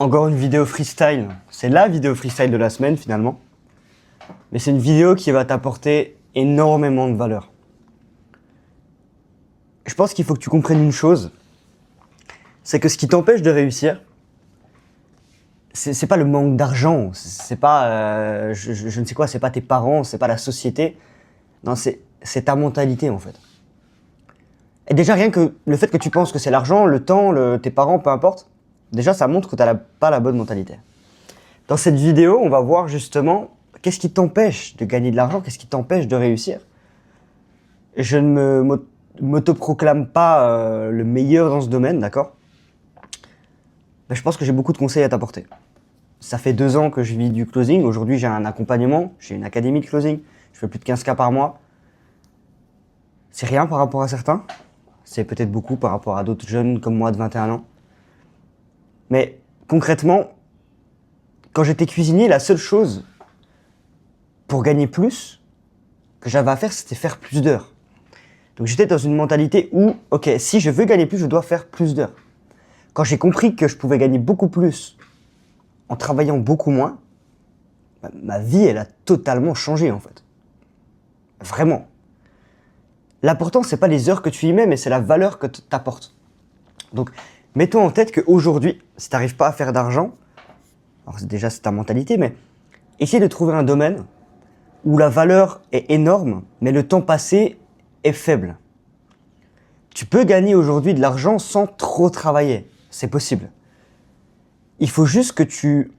Encore une vidéo freestyle. C'est la vidéo freestyle de la semaine finalement. Mais c'est une vidéo qui va t'apporter énormément de valeur. Je pense qu'il faut que tu comprennes une chose. C'est que ce qui t'empêche de réussir, c'est pas le manque d'argent, c'est pas je ne sais quoi, c'est pas tes parents, c'est pas la société. Non, c'est ta mentalité en fait. Et déjà rien que le fait que tu penses que c'est l'argent, le temps, tes parents, peu importe, déjà ça montre que tu n'as pas la bonne mentalité. Dans cette vidéo, on va voir justement qu'est-ce qui t'empêche de gagner de l'argent, qu'est-ce qui t'empêche de réussir. Je ne m'autoproclame pas le meilleur dans ce domaine, d'accord ? Mais je pense que j'ai beaucoup de conseils à t'apporter. Ça fait 2 ans que je vis du closing. Aujourd'hui, j'ai un accompagnement, j'ai une académie de closing. Je fais plus de 15 cas par mois. C'est rien par rapport à certains. C'est peut-être beaucoup par rapport à d'autres jeunes comme moi de 21 ans. Mais concrètement, quand j'étais cuisinier, la seule chose pour gagner plus que j'avais à faire, c'était faire plus d'heures. Donc j'étais dans une mentalité où, ok, si je veux gagner plus, je dois faire plus d'heures. Quand j'ai compris que je pouvais gagner beaucoup plus en travaillant beaucoup moins, ma vie, elle a totalement changé en fait. Vraiment. L'important, c'est pas les heures que tu y mets, mais c'est la valeur que tu apportes. Donc, mets-toi en tête qu'aujourd'hui, si tu n'arrives pas à faire d'argent, alors déjà c'est ta mentalité, mais essaie de trouver un domaine où la valeur est énorme, mais le temps passé est faible. Tu peux gagner aujourd'hui de l'argent sans trop travailler. C'est possible. Il faut juste que tu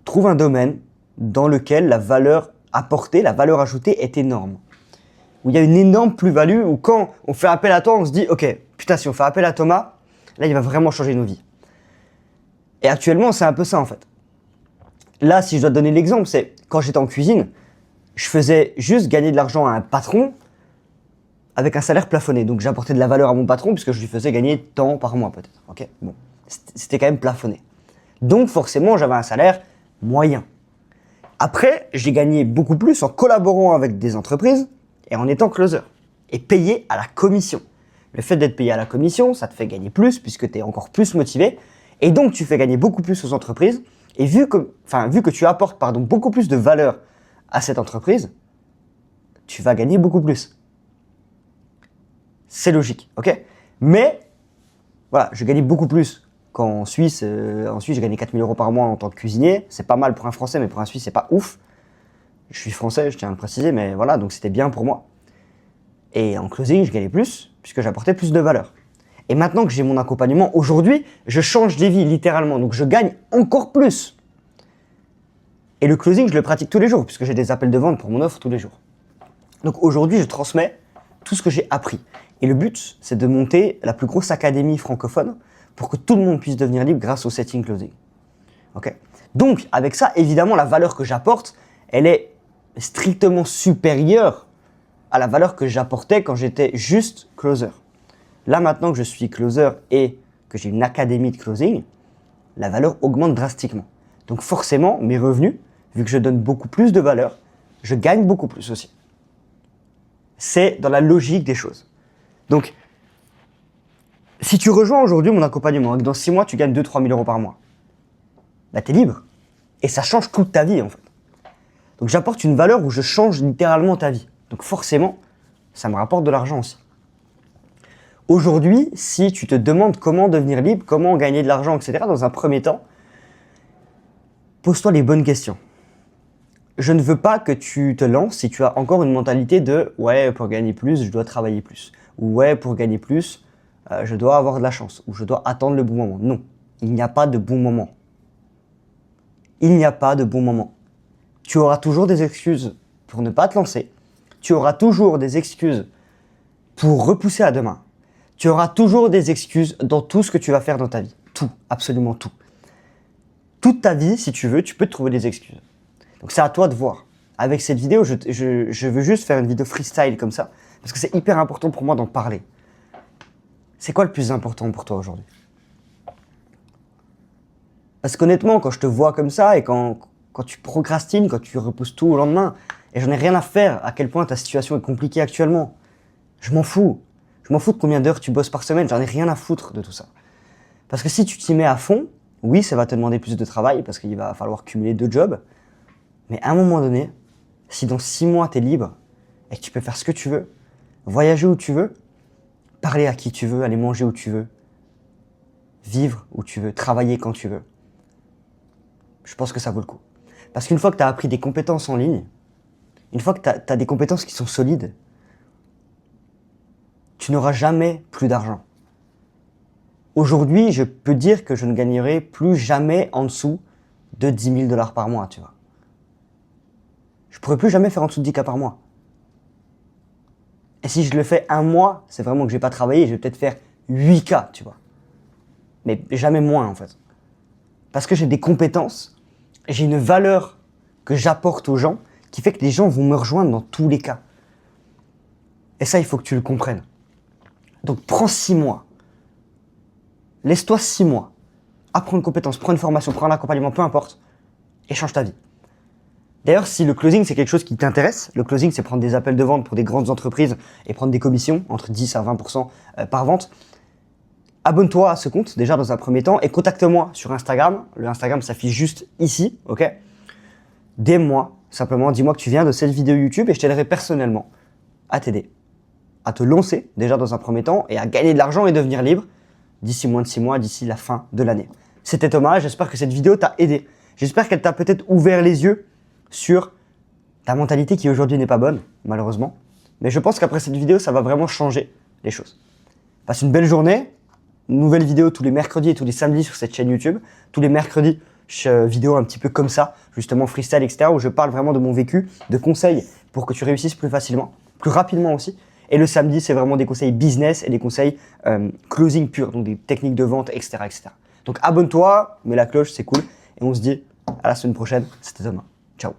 trouves un domaine dans lequel la valeur apportée, la valeur ajoutée est énorme. Où il y a une énorme plus-value, où quand on fait appel à toi, on se dit « Ok, putain, si on fait appel à Thomas, là, il va vraiment changer nos vies. » Et actuellement, c'est un peu ça, en fait. Là, si je dois te donner l'exemple, c'est quand j'étais en cuisine, je faisais juste gagner de l'argent à un patron avec un salaire plafonné. Donc, j'apportais de la valeur à mon patron puisque je lui faisais gagner tant par mois, peut-être. Ok, bon, c'était quand même plafonné. Donc, forcément, j'avais un salaire moyen. Après, j'ai gagné beaucoup plus en collaborant avec des entreprises et en étant closer, et payé à la commission. Le fait d'être payé à la commission, ça te fait gagner plus puisque tu es encore plus motivé, et donc tu fais gagner beaucoup plus aux entreprises, et vu que tu apportes beaucoup plus de valeur à cette entreprise, tu vas gagner beaucoup plus. C'est logique, ok ? Mais, voilà, je gagnais beaucoup plus qu'en Suisse. En Suisse, j'ai gagné 4 000 € par mois en tant que cuisinier. C'est pas mal pour un Français, mais pour un Suisse, c'est pas ouf. Je suis français, je tiens à le préciser, mais voilà, donc c'était bien pour moi. Et en closing, je gagnais plus, puisque j'apportais plus de valeur. Et maintenant que j'ai mon accompagnement, aujourd'hui, je change des vies, littéralement. Donc je gagne encore plus. Et le closing, je le pratique tous les jours, puisque j'ai des appels de vente pour mon offre tous les jours. Donc aujourd'hui, je transmets tout ce que j'ai appris. Et le but, c'est de monter la plus grosse académie francophone pour que tout le monde puisse devenir libre grâce au setting closing. Okay ? Donc, avec ça, évidemment, la valeur que j'apporte, elle est strictement supérieure à la valeur que j'apportais quand j'étais juste closer. Là, maintenant que je suis closer et que j'ai une académie de closing, la valeur augmente drastiquement. Donc forcément, mes revenus, vu que je donne beaucoup plus de valeur, je gagne beaucoup plus aussi. C'est dans la logique des choses. Donc, si tu rejoins aujourd'hui mon accompagnement et que dans 6 mois, tu gagnes 2 000 à 3 000 € par mois, bah t'es libre. Et ça change toute ta vie en fait. Donc j'apporte une valeur où je change littéralement ta vie. Donc forcément, ça me rapporte de l'argent aussi. Aujourd'hui, si tu te demandes comment devenir libre, comment gagner de l'argent, etc., dans un premier temps, pose-toi les bonnes questions. Je ne veux pas que tu te lances si tu as encore une mentalité de « ouais, pour gagner plus, je dois travailler plus » ou « ouais, pour gagner plus, je dois avoir de la chance » ou « je dois attendre le bon moment ». Non, il n'y a pas de bon moment. Il n'y a pas de bon moment. Tu auras toujours des excuses pour ne pas te lancer. Tu auras toujours des excuses pour repousser à demain. Tu auras toujours des excuses dans tout ce que tu vas faire dans ta vie. Tout, absolument tout. Toute ta vie, si tu veux, tu peux te trouver des excuses. Donc c'est à toi de voir. Avec cette vidéo, je veux juste faire une vidéo freestyle comme ça, parce que c'est hyper important pour moi d'en parler. C'est quoi le plus important pour toi aujourd'hui ? Parce qu'honnêtement, quand je te vois comme ça et quand tu procrastines, quand tu repousses tout au lendemain, et j'en ai rien à faire à quel point ta situation est compliquée actuellement, je m'en fous. Je m'en fous de combien d'heures tu bosses par semaine, j'en ai rien à foutre de tout ça. Parce que si tu t'y mets à fond, Oui, ça va te demander plus de travail parce qu'il va falloir cumuler 2 jobs. Mais à un moment donné, si dans 6 mois, tu es libre et que tu peux faire ce que tu veux, voyager où tu veux, parler à qui tu veux, aller manger où tu veux, vivre où tu veux, travailler quand tu veux, je pense que ça vaut le coup. Parce qu'une fois que tu as appris des compétences en ligne, une fois que tu as des compétences qui sont solides, tu n'auras jamais plus d'argent. Aujourd'hui, je peux dire que je ne gagnerai plus jamais en dessous de 10 000 $ par mois, tu vois. Je pourrais plus jamais faire en dessous de 10K par mois. Et si je le fais un mois, c'est vraiment que j'ai pas travaillé, je vais peut-être faire 8K, tu vois. Mais jamais moins, en fait. Parce que j'ai des compétences, j'ai une valeur que j'apporte aux gens qui fait que les gens vont me rejoindre dans tous les cas. Et ça, il faut que tu le comprennes. Donc, prends 6 mois. Laisse-toi 6 mois. Apprends une compétence, prends une formation, prends un accompagnement, peu importe. Et change ta vie. D'ailleurs, si le closing, c'est quelque chose qui t'intéresse, le closing, c'est prendre des appels de vente pour des grandes entreprises et prendre des commissions, entre 10 à 20% par vente. Abonne-toi à ce compte, déjà dans un premier temps, et contacte-moi sur Instagram. Le Instagram s'affiche juste ici, ok? DM-moi, simplement, dis-moi que tu viens de cette vidéo YouTube et je t'aiderai personnellement à t'aider, à te lancer, déjà dans un premier temps, et à gagner de l'argent et devenir libre d'ici moins de 6 mois, d'ici la fin de l'année. C'était Thomas, j'espère que cette vidéo t'a aidé. J'espère qu'elle t'a peut-être ouvert les yeux sur ta mentalité qui aujourd'hui n'est pas bonne, malheureusement. Mais je pense qu'après cette vidéo, ça va vraiment changer les choses. Passe une belle journée. Nouvelle vidéo tous les mercredis et tous les samedis sur cette chaîne YouTube. Tous les mercredis, vidéo un petit peu comme ça, justement freestyle, etc. où je parle vraiment de mon vécu, de conseils pour que tu réussisses plus facilement, plus rapidement aussi. Et le samedi, c'est vraiment des conseils business et des conseils closing pur, donc des techniques de vente, etc., etc. Donc abonne-toi, mets la cloche, c'est cool. Et on se dit à la semaine prochaine. C'était Thomas. Ciao.